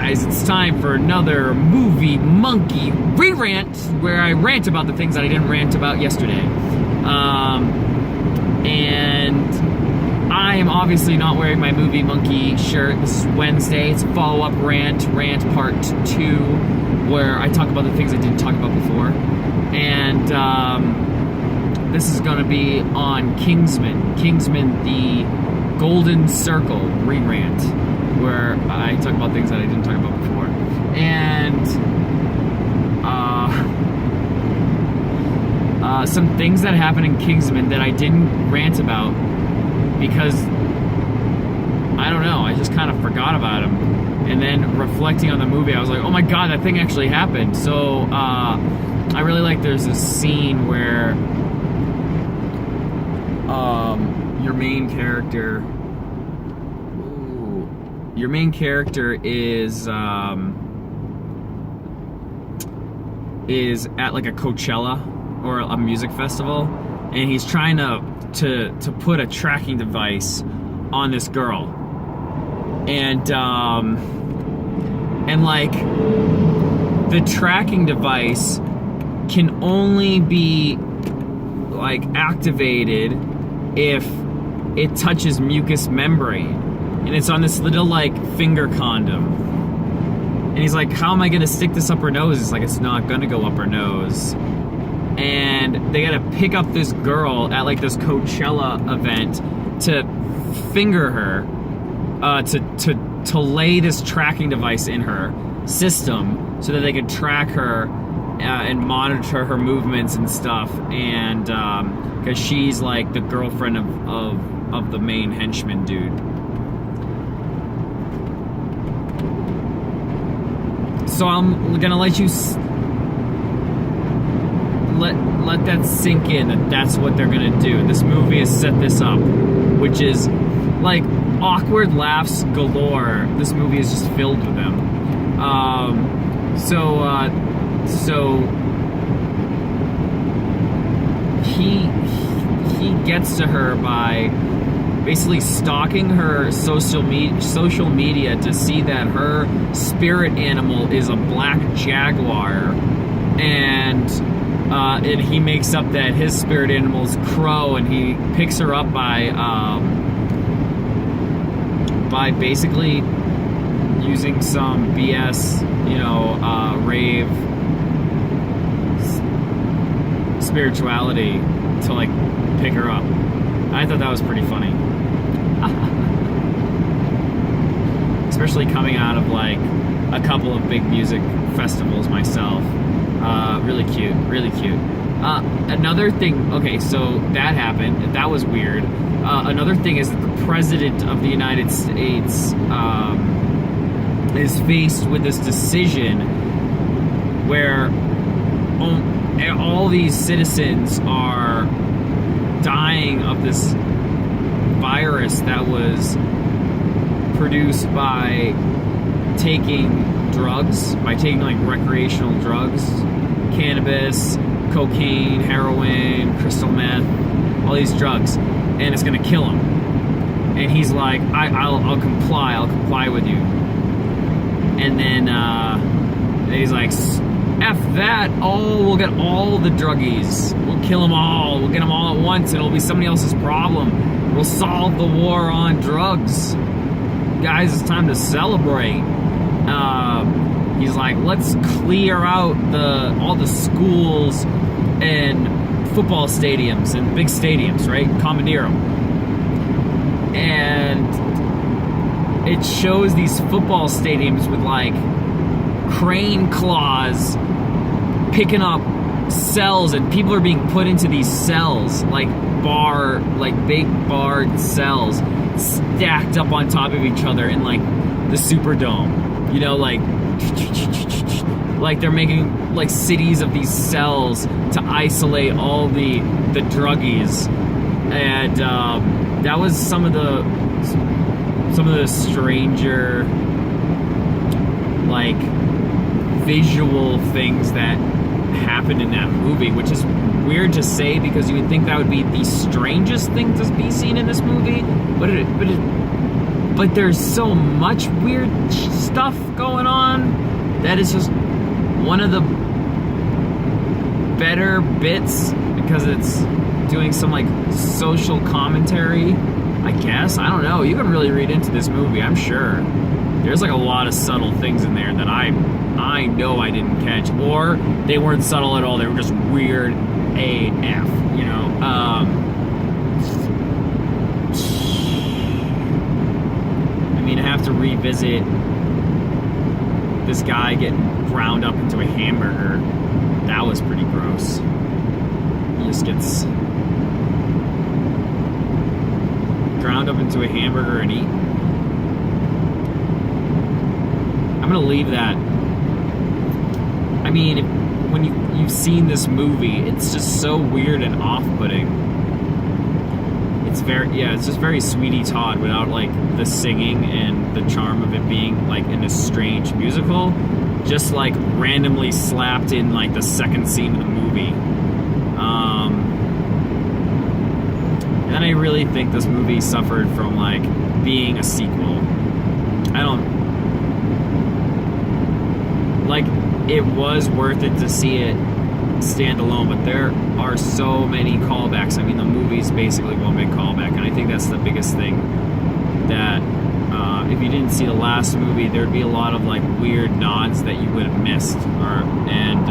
guys, it's time for another Movie Monkey Re-Rant, where I rant about the things that I didn't rant about yesterday. And I am obviously not wearing my Movie Monkey shirt. This is Wednesday. It's a follow-up rant part 2, where I talk about the things I didn't talk about before. And this is going to be on Kingsman, the Golden Circle Re-Rant, where I talk about things that I didn't talk about before. And some things that happened in Kingsman that I didn't rant about because, I don't know, I just kind of forgot about them. And then reflecting on the movie, I was like, oh my god, that thing actually happened. So I really like, there's this scene where your main character is at like a Coachella or a music festival, and he's trying to put a tracking device on this girl, and like the tracking device can only be like activated if it touches mucous membrane, and it's on this little like finger condom. And he's like, how am I gonna stick this up her nose? It's like, it's not gonna go up her nose. And they gotta pick up this girl at like this Coachella event to finger her, to lay this tracking device in her system so that they could track her and monitor her movements and stuff. And because she's like the girlfriend of the main henchman dude. So I'm gonna let you let that sink in, that that's what they're gonna do. This movie has set this up, which is like awkward laughs galore. This movie is just filled with them. So he gets to her by basically stalking her social media to see that her spirit animal is a black jaguar, and he makes up that his spirit animal is crow, and he picks her up by basically using some BS, rave spirituality to like pick her up. I thought that was pretty funny. Especially coming out of like a couple of big music festivals myself. Really cute, really cute. Another thing, okay, so that happened. That was weird. Another thing is that the President of the United States is faced with this decision where all these citizens are dying of this virus that was produced by taking drugs, like recreational drugs, cannabis, cocaine, heroin, crystal meth, all these drugs, and it's gonna kill him. And he's like, I'll comply with you. And then he's like, F that, we'll get all the druggies. We'll kill them all. We'll get them all at once, and it'll be somebody else's problem. We'll solve the war on drugs. Guys, it's time to celebrate. He's like, let's clear out all the schools and football stadiums and big stadiums, right? Commandeer them. And it shows these football stadiums with like crane claws picking up cells, and people are being put into these cells, like big barred cells stacked up on top of each other in like the Superdome, like they're making like cities of these cells to isolate all the druggies. And that was some of the stranger like visual things that happened in that movie, which is weird to say because you would think that would be the strangest thing to be seen in this movie, but but there's so much weird stuff going on that is just one of the better bits, because it's doing some like social commentary, I guess. I don't know. You can really read into this movie, I'm sure. There's like a lot of subtle things in there that I know I didn't catch, or they weren't subtle at all. They were just weird AF, you know. I mean, I have to revisit this guy getting ground up into a hamburger. That was pretty gross. He just gets ground up into a hamburger and eaten. I'm gonna leave that. I mean, when you've seen this movie, it's just so weird and off-putting. It's just very Sweetie Todd without like the singing and the charm of it being like in a strange musical, just like randomly slapped in like the second scene of the movie. And then I really think this movie suffered from like being a sequel. It was worth it to see it stand alone, but there are so many callbacks. I mean, the movie's basically one big callback, and I think that's the biggest thing, that if you didn't see the last movie, there'd be a lot of like weird nods that you would have missed, and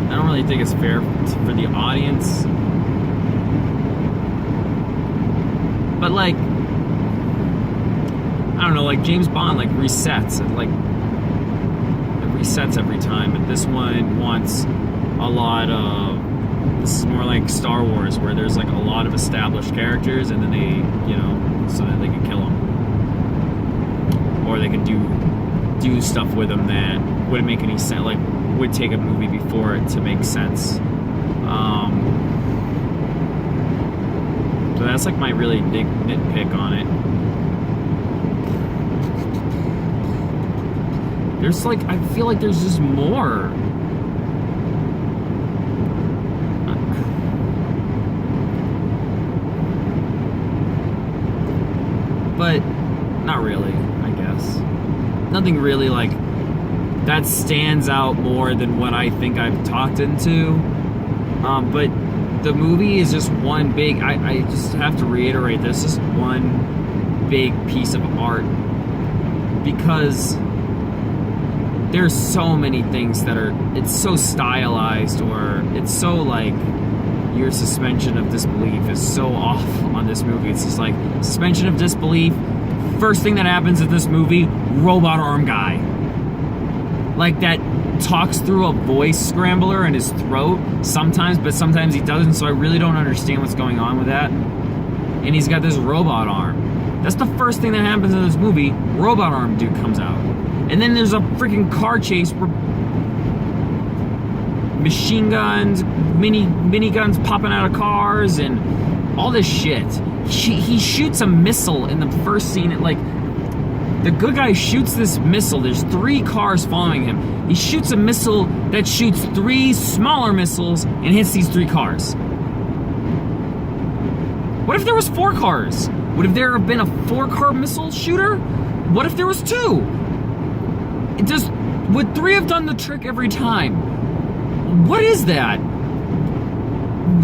I don't really think it's fair for the audience. But like, I don't know, like James Bond like resets every time, but this one wants a lot of, this is more like Star Wars, where there's like a lot of established characters, and then they, you know, so that they can kill them, or they can do stuff with them that wouldn't make any sense, like would take a movie before it to make sense. So that's like my really big nitpick on it. There's like, I feel like there's just more. But not really, I guess. Nothing really like that stands out more than what I think I've talked into. But the movie is just one big, I just have to reiterate, this is one big piece of art, because there's so many things that are, it's so stylized, or it's so like, your suspension of disbelief is so off on this movie. It's just like, suspension of disbelief, first thing that happens in this movie, robot arm guy. Like that talks through a voice scrambler in his throat sometimes, but sometimes he doesn't, so I really don't understand what's going on with that. And he's got this robot arm. That's the first thing that happens in this movie, robot arm dude comes out. And then there's a freaking car chase where machine guns, mini guns popping out of cars, and all this shit. He shoots a missile in the first scene. Like, the good guy shoots this missile. There's 3 cars following him. He shoots a missile that shoots 3 smaller missiles and hits these 3 cars. What if there was 4 cars? Would have there been a 4-car missile shooter? What if there was 2? Would 3 have done the trick every time? What is that?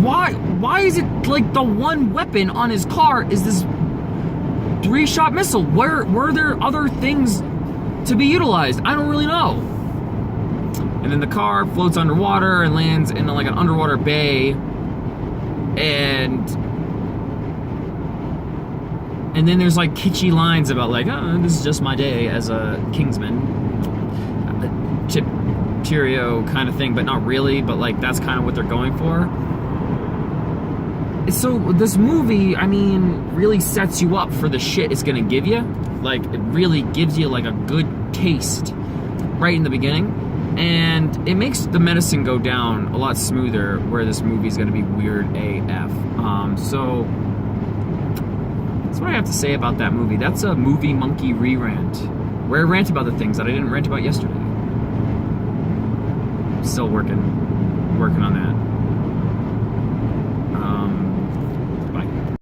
Why is it like the one weapon on his car is this 3-shot missile? Were there other things to be utilized? I don't really know. And then the car floats underwater and lands in like an underwater bay, and then there's like kitschy lines about like, oh, this is just my day as a Kingsman, Cheerio kind of thing, but not really, but like that's kind of what they're going for. So this movie, I mean, really sets you up for the shit it's gonna give you. Like, it really gives you like a good taste right in the beginning, and it makes the medicine go down a lot smoother, where this movie is gonna be weird AF. So that's what I have to say about that movie. That's a Movie Monkey Re-Rant, where I rant about the things that I didn't rant about yesterday. Still working on that.